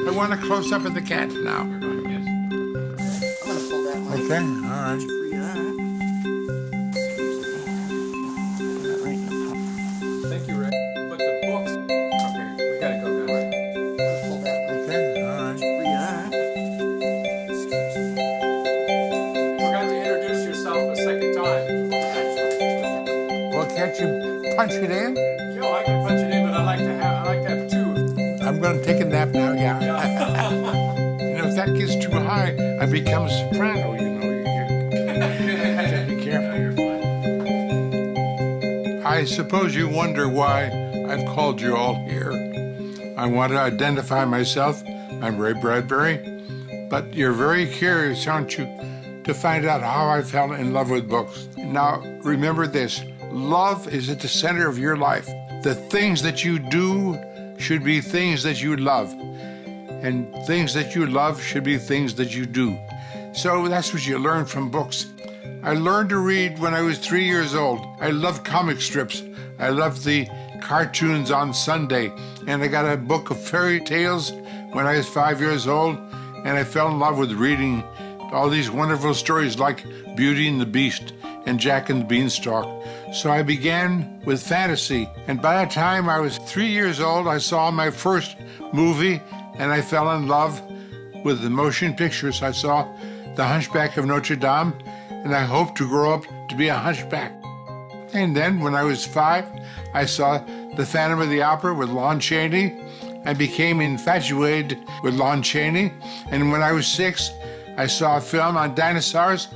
I want a close-up of the cat now. I'm gonna pull that one. Okay, all right. Free of that. Put that right in the pot. Thank you, Rick. But the books. Okay, we gotta go, guys. Pull that one. Okay, all right. Free of that. Forgot to introduce yourself a second time. Well, can't you punch it in? Joe, I can punch it in, but I like to have two. I'm going to take a nap now, yeah. You know, if that gets too high, I become a soprano, you know. You gotta be careful. I suppose you wonder why I've called you all here. I want to identify myself. I'm Ray Bradbury. But you're very curious, aren't you, to find out how I fell in love with books. Now, remember this. Love is at the center of your life. The things that you do should be things that you love. And things that you love should be things that you do. So that's what you learn from books. I learned to read when I was 3 years old. I loved comic strips. I loved the cartoons on Sunday. And I got a book of fairy tales when I was 5 years old. And I fell in love with reading all these wonderful stories like Beauty and the Beast and Jack and the Beanstalk. So I began with fantasy. And by the time I was 3 years old, I saw my first movie and I fell in love with the motion pictures. I saw The Hunchback of Notre Dame and I hoped to grow up to be a hunchback. And then when I was 5, I saw The Phantom of the Opera with Lon Chaney. I became infatuated with Lon Chaney. And when I was 6, I saw a film on dinosaurs,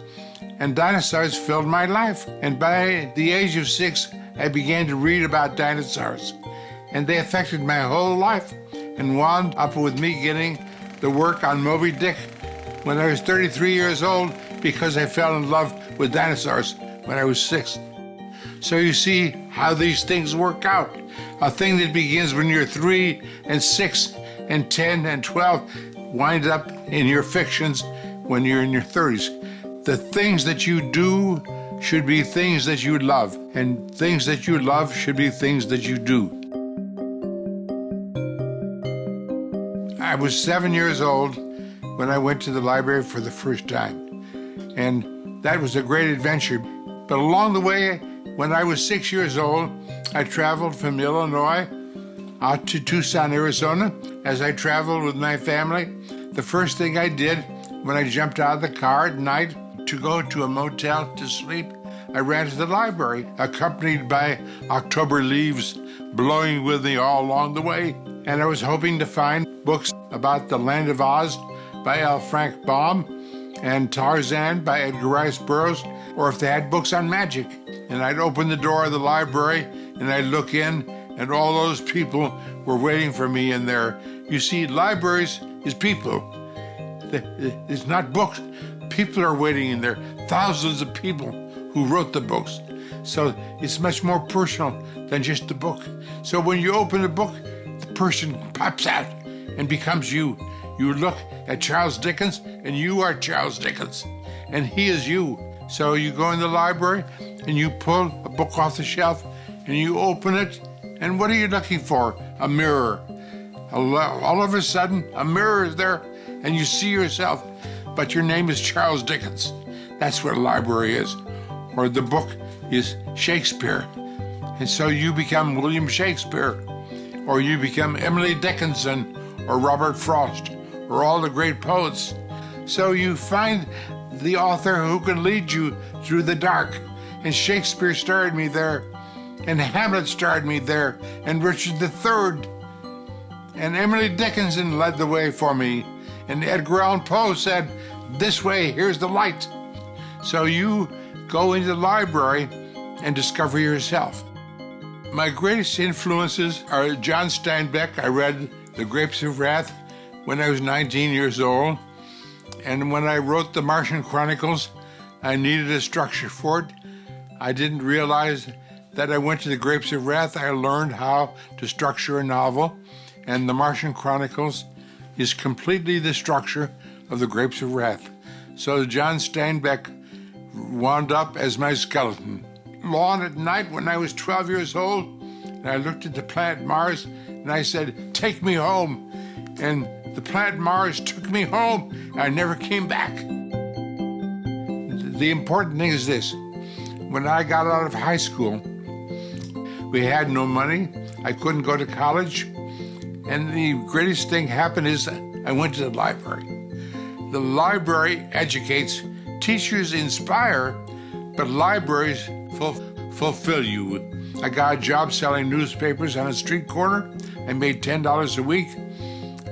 and dinosaurs filled my life. And by the age of 6, I began to read about dinosaurs. And they affected my whole life and wound up with me getting the work on Moby Dick when I was 33 years old because I fell in love with dinosaurs when I was 6. So you see how these things work out. A thing that begins when you're 3 and 6 and 10 and 12 wind up in your fictions when you're in your 30s. The things that you do should be things that you love, and things that you love should be things that you do. I was 7 years old when I went to the library for the first time, and that was a great adventure. But along the way, when I was 6 years old, I traveled from Illinois out to Tucson, Arizona. As I traveled with my family, the first thing I did when I jumped out of the car at night to go to a motel to sleep, I ran to the library, accompanied by October leaves blowing with me all along the way. And I was hoping to find books about the Land of Oz by L. Frank Baum and Tarzan by Edgar Rice Burroughs, or if they had books on magic. And I'd open the door of the library and I'd look in, and all those people were waiting for me in there. You see, libraries is people. It's not books. People are waiting in there. Thousands of people who wrote the books. So it's much more personal than just the book. So when you open a book, the person pops out and becomes you. You look at Charles Dickens, and you are Charles Dickens, and he is you. So you go in the library, and you pull a book off the shelf, and you open it, and what are you looking for? A mirror. All of a sudden, a mirror is there, and you see yourself, but your name is Charles Dickens. That's what a library is. Or the book is Shakespeare. And so you become William Shakespeare, or you become Emily Dickinson, or Robert Frost, or all the great poets. So you find the author who can lead you through the dark. And Shakespeare started me there, and Hamlet started me there, and Richard III. And Emily Dickinson led the way for me. And Edgar Allan Poe said, "This way, here's the light." So you go into the library and discover yourself. My greatest influences are John Steinbeck. I read The Grapes of Wrath when I was 19 years old. And when I wrote The Martian Chronicles, I needed a structure for it. I didn't realize that I went to The Grapes of Wrath. I learned how to structure a novel. And The Martian Chronicles is completely the structure of The Grapes of Wrath. So John Steinbeck wound up as my skeleton. Long at night when I was 12 years old, and I looked at the planet Mars, and I said, "Take me home." And The planet Mars took me home. I never came back. The important thing is this. When I got out of high school, we had no money. I couldn't go to college. And the greatest thing happened is I went to the library. The library educates, teachers inspire, but libraries fulfill you. I got a job selling newspapers on a street corner. I made $10 a week.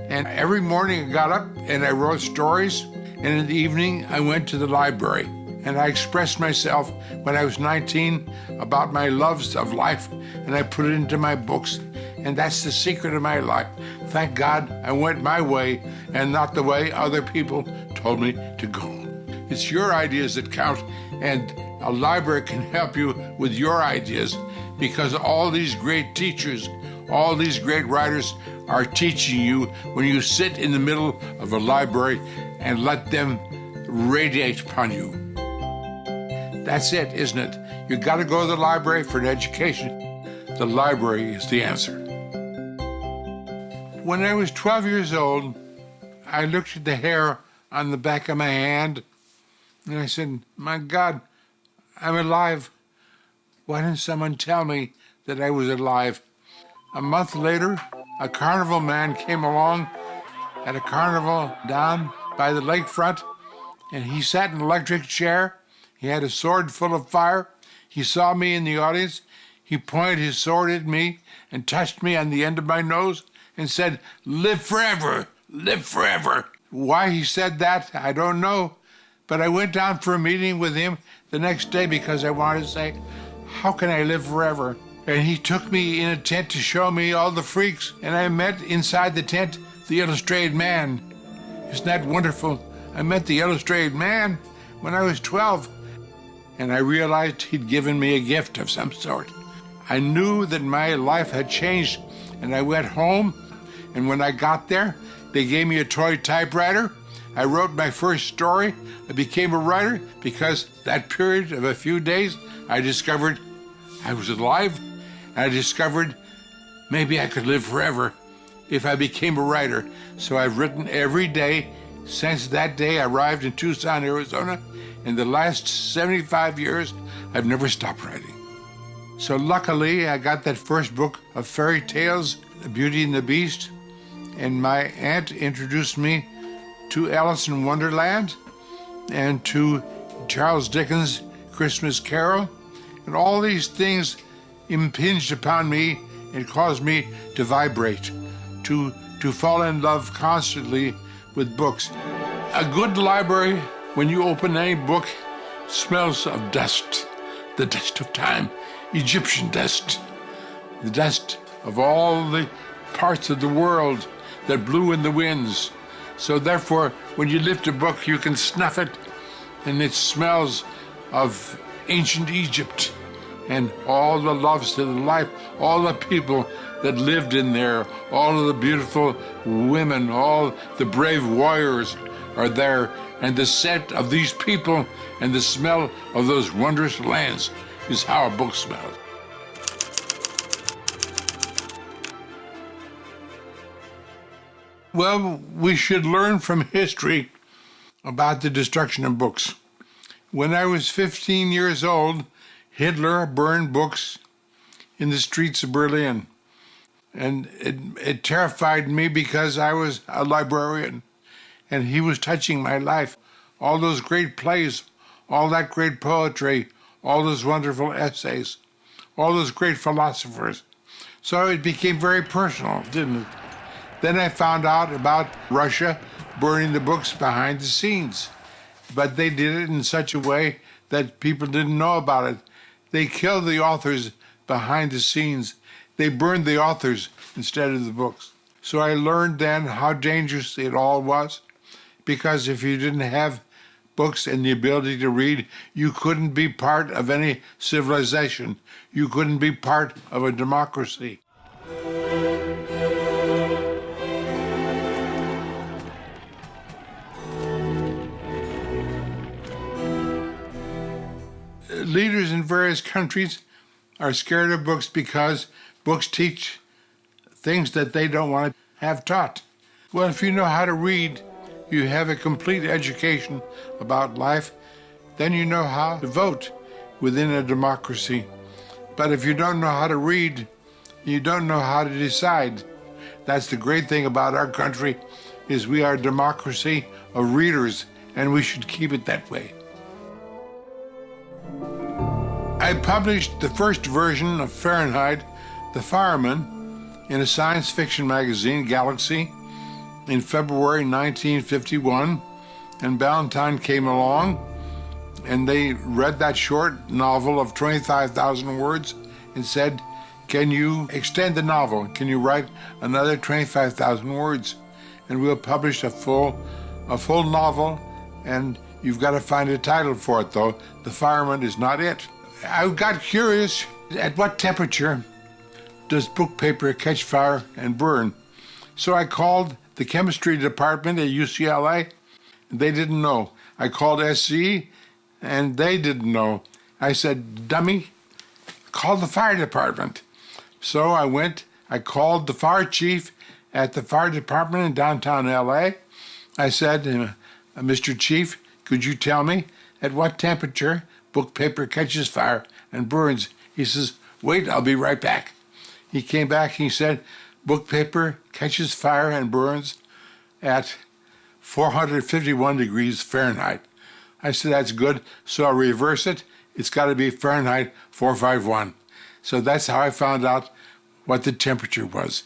And every morning I got up and I wrote stories. And in the evening I went to the library. And I expressed myself when I was 19 about my loves of life. And I put it into my books. And that's the secret of my life. Thank God I went my way and not the way other people told me to go. It's your ideas that count, and a library can help you with your ideas, because all these great teachers, all these great writers are teaching you when you sit in the middle of a library and let them radiate upon you. That's it, isn't it? You got to go to the library for an education. The library is the answer. When I was 12 years old, I looked at the hair on the back of my hand, and I said, my God, I'm alive. Why didn't someone tell me that I was alive? A month later, a carnival man came along at a carnival down by the lakefront, and he sat in an electric chair. He had a sword full of fire. He saw me in the audience. He pointed his sword at me and touched me on the end of my nose and said, live forever, live forever. Why he said that, I don't know. But I went down for a meeting with him the next day because I wanted to say, how can I live forever? And he took me in a tent to show me all the freaks. And I met inside the tent the Illustrated Man. Isn't that wonderful? I met the Illustrated Man when I was 12. And I realized he'd given me a gift of some sort. I knew that my life had changed. And I went home. And when I got there, they gave me a toy typewriter. I wrote my first story. I became a writer because that period of a few days, I discovered I was alive. I discovered maybe I could live forever if I became a writer. So I've written every day since that day I arrived in Tucson, Arizona. In the last 75 years, I've never stopped writing. So luckily, I got that first book of fairy tales, Beauty and the Beast, and my aunt introduced me to Alice in Wonderland and to Charles Dickens' Christmas Carol. And all these things impinged upon me and caused me to vibrate, to fall in love constantly with books. A good library, when you open any book, smells of dust, the dust of time, Egyptian dust, the dust of all the parts of the world that blew in the winds. So therefore, when you lift a book, you can snuff it, and it smells of ancient Egypt and all the loves of the life, all the people that lived in there, all of the beautiful women, all the brave warriors are there, and the scent of these people and the smell of those wondrous lands is how a book smells. Well, we should learn from history about the destruction of books. When I was 15 years old, Hitler burned books in the streets of Berlin. And it terrified me because I was a librarian, and he was touching my life. All those great plays, all that great poetry, all those wonderful essays, all those great philosophers. So it became very personal, didn't it? Then I found out about Russia burning the books behind the scenes. But they did it in such a way that people didn't know about it. They killed the authors behind the scenes. They burned the authors instead of the books. So I learned then how dangerous it all was, because if you didn't have books and the ability to read, you couldn't be part of any civilization. You couldn't be part of a democracy. Leaders in various countries are scared of books because books teach things that they don't want to have taught. Well, if you know how to read, you have a complete education about life, then you know how to vote within a democracy. But if you don't know how to read, you don't know how to decide. That's the great thing about our country, is we are a democracy of readers, and we should keep it that way. I published the first version of Fahrenheit, the Fireman, in a science fiction magazine, Galaxy, in February 1951, and Ballantine came along, and they read that short novel of 25,000 words and said, "Can you extend the novel? Can you write another 25,000 words? And we'll publish a full novel, and you've got to find a title for it, though. The Fireman is not it." I got curious, at what temperature does book paper catch fire and burn? So I called the chemistry department at UCLA. They didn't know. I called SC, and they didn't know. I said, "Dummy, call the fire department." So I called the fire chief at the fire department in downtown LA. I said, "Mr. Chief, could you tell me at what temperature book paper catches fire and burns?" He says, "Wait, I'll be right back." He came back and he said, "Book paper catches fire and burns at 451 degrees Fahrenheit." I said, "That's good, so I'll reverse it. It's got to be Fahrenheit 451. So that's how I found out what the temperature was.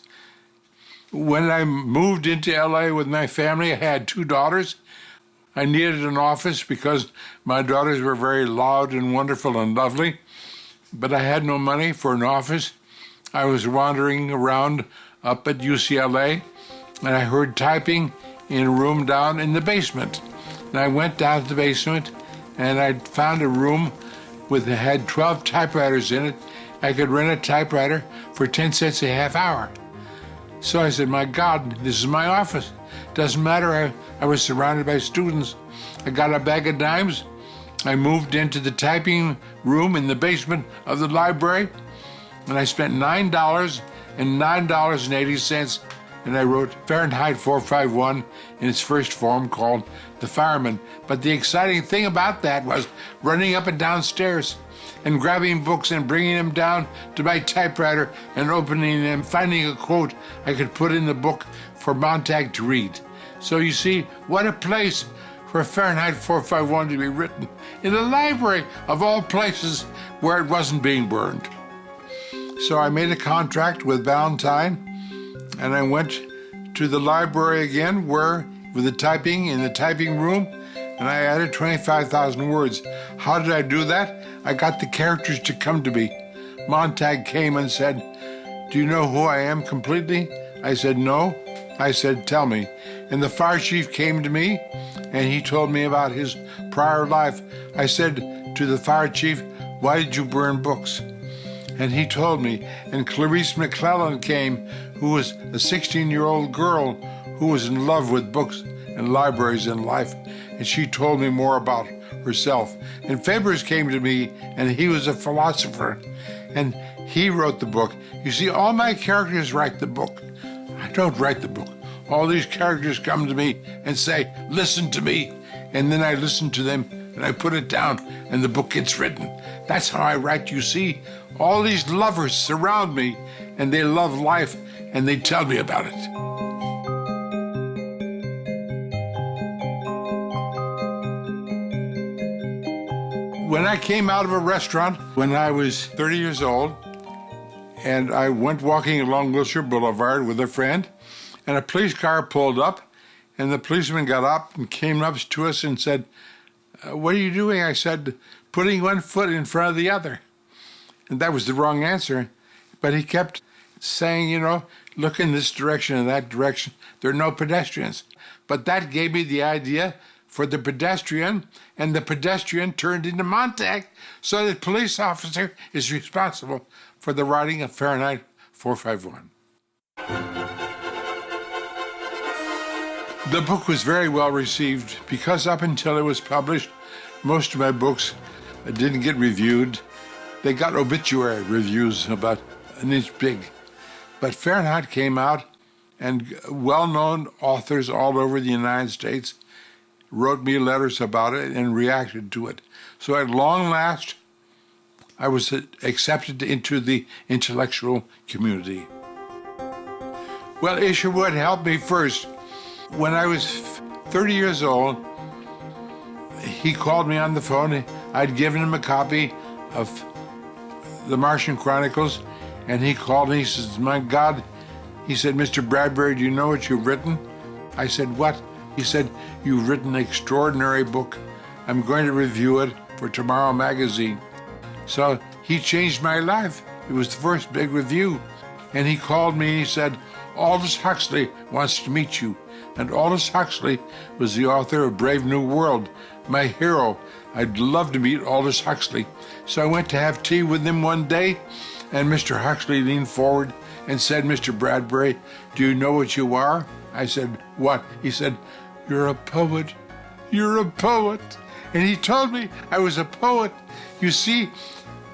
When I moved into LA with my family, I had 2 daughters. I needed an office because my daughters were very loud and wonderful and lovely, but I had no money for an office. I was wandering around up at UCLA, and I heard typing in a room down in the basement. And I went down to the basement, and I found a room had 12 typewriters in it. I could rent a typewriter for 10 cents a half hour. So I said, "My God, this is my office." Doesn't matter, I was surrounded by students. I got a bag of dimes. I moved into the typing room in the basement of the library, and I spent $9 and $9.80, and I wrote Fahrenheit 451 in its first form, called The Fireman. But the exciting thing about that was running up and down stairs and grabbing books and bringing them down to my typewriter and opening them, finding a quote I could put in the book for Montag to read. So you see, what a place for Fahrenheit 451 to be written, in the library of all places where it wasn't being burned. So I made a contract with Ballantine, and I went to the library again, with the typing in the typing room, and I added 25,000 words. How did I do that? I got the characters to come to me. Montag came and said, "Do you know who I am completely?" I said, "No." I said, "Tell me." And the fire chief came to me, and he told me about his prior life. I said to the fire chief, "Why did you burn books?" And he told me. And Clarice McClellan came, who was a 16-year-old girl who was in love with books and libraries and life, and she told me more about herself. And Fabers came to me, and he was a philosopher, and he wrote the book. You see, all my characters write the book. I don't write the book. All these characters come to me and say, "Listen to me," and then I listen to them, and I put it down, and the book gets written. That's how I write, you see. All these lovers surround me, and they love life, and they tell me about it. When I came out of a restaurant when I was 30 years old, and I went walking along Wilshire Boulevard with a friend, and a police car pulled up, and the policeman got up and came up to us and said, "What are you doing?" I said, "Putting one foot in front of the other." And that was the wrong answer. But he kept saying, "Look in this direction and that direction. There are no pedestrians." But that gave me the idea for the pedestrian, and the pedestrian turned into Montag. So the police officer is responsible for the writing of Fahrenheit 451. The book was very well received because up until it was published, most of my books didn't get reviewed. They got obituary reviews about an inch big. But Fahrenheit came out, And well-known authors all over the United States wrote me letters about it and reacted to it. So at long last, I was accepted into the intellectual community. Well, Isherwood helped me first. When I was 30 years old, he called me on the phone. I'd given him a copy of the Martian Chronicles, and he called me. He says, "My God," he said, "Mr. Bradbury, do you know what you've written?" I said, "What?" He said, "You've written an extraordinary book. I'm going to review it for Tomorrow Magazine." So he changed my life. It was the first big review. And he called me and he said, "Aldous Huxley wants to meet you." And Aldous Huxley was the author of Brave New World, my hero. I'd love to meet Aldous Huxley. So I went to have tea with him one day, and Mr. Huxley leaned forward and said, "Mr. Bradbury, do you know what you are?" I said, "What?" He said, "You're a poet. You're a poet." And he told me I was a poet. You see,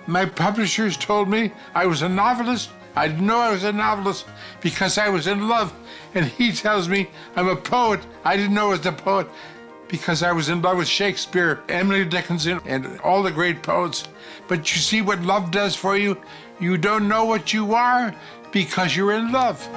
my publishers told me I was a novelist. I didn't know I was a novelist because I was in love. And he tells me I'm a poet. I didn't know I was a poet because I was in love with Shakespeare, Emily Dickinson, and all the great poets. But you see what love does for you? You don't know what you are because you're in love.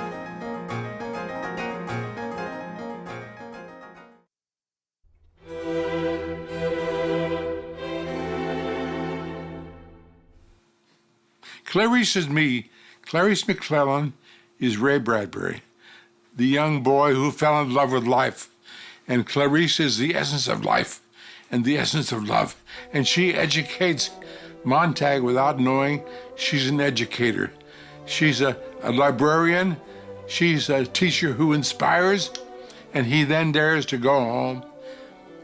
Clarice is me. Clarice McClellan is Ray Bradbury, the young boy who fell in love with life. And Clarice is the essence of life and the essence of love. And she educates Montag without knowing she's an educator. She's a librarian. She's a teacher who inspires. And he then dares to go home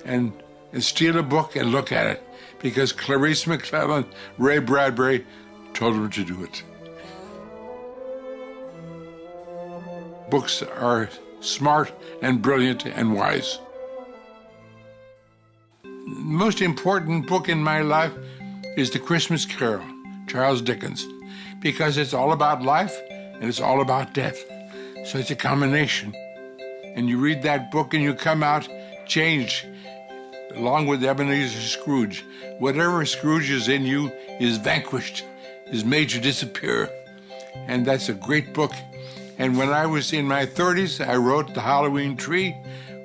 and steal a book and look at it because Clarice McClellan, Ray Bradbury, told him to do it. Books are smart and brilliant and wise. The most important book in my life is The Christmas Carol, Charles Dickens, because it's all about life and it's all about death. So it's a combination. And you read that book and you come out changed, along with Ebenezer Scrooge. Whatever Scrooge is in you is vanquished, is made to disappear. And that's a great book. And when I was in my 30s, I wrote The Halloween Tree,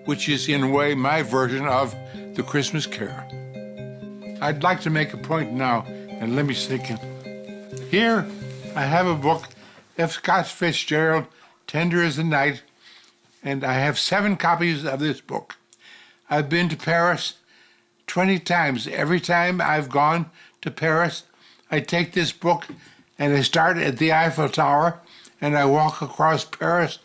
which is in a way my version of The Christmas Carol. I'd like to make a point now, and let me think. Here, I have a book, F. Scott Fitzgerald, Tender as the Night, and I have 7 copies of this book. I've been to Paris 20 times. Every time I've gone to Paris, I take this book and I start at the Eiffel Tower and I walk across Paris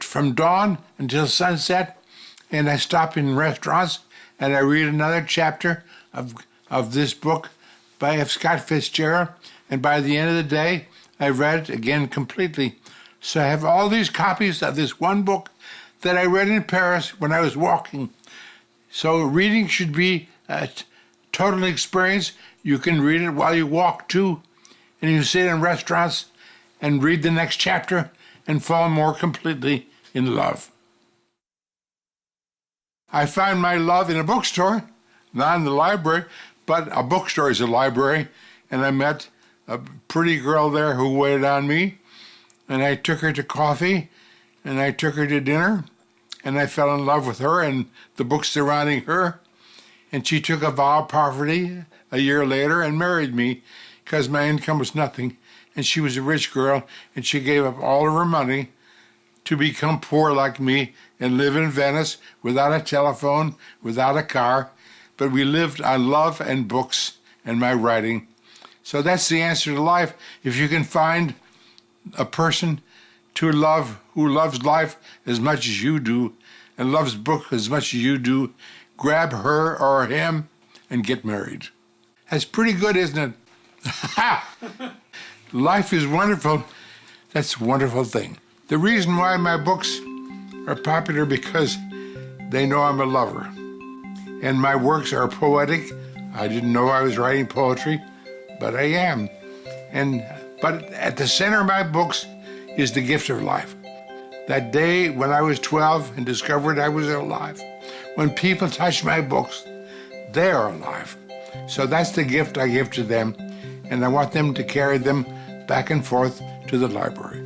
from dawn until sunset, and I stop in restaurants and I read another chapter of this book by F. Scott Fitzgerald, and by the end of the day, I've read it again completely. So I have all these copies of this one book that I read in Paris when I was walking. So reading should be a total experience. You can read it while you walk too, and you sit in restaurants and read the next chapter and fall more completely in love. I found my love in a bookstore, not in the library, but a bookstore is a library, and I met a pretty girl there who waited on me, and I took her to coffee, and I took her to dinner, and I fell in love with her and the books surrounding her, and she took a vow of poverty a year later and married me because my income was nothing, and she was a rich girl, and she gave up all of her money to become poor like me and live in Venice without a telephone, without a car, but we lived on love and books and my writing. So that's the answer to life. If you can find a person to love who loves life as much as you do and loves book as much as you do, grab her or him and get married. That's pretty good, isn't it? Life is wonderful. That's a wonderful thing. The reason why my books are popular because they know I'm a lover. And my works are poetic. I didn't know I was writing poetry, but I am. But at the center of my books is the gift of life. That day when I was 12 and discovered I was alive. When people touch my books, they're alive. So that's the gift I give to them, and I want them to carry them back and forth to the library.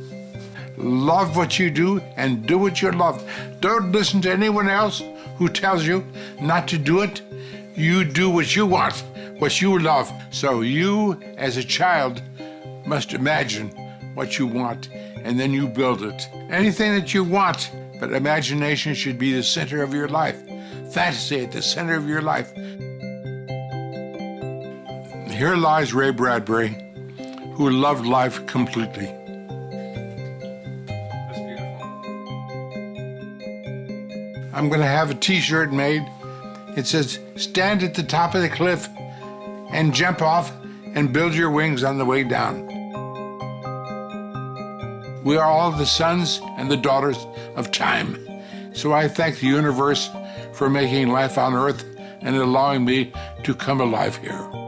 Love what you do and do what you love. Don't listen to anyone else who tells you not to do it. You do what you want, what you love. So you, as a child, must imagine what you want, and then you build it. Anything that you want, but imagination should be the center of your life. Fantasy at the center of your life. Here lies Ray Bradbury, who loved life completely. That's beautiful. I'm going to have a t-shirt made. It says, stand at the top of the cliff and jump off and build your wings on the way down. We are all the sons and the daughters of time. So I thank the universe for making life on Earth and allowing me to come alive here.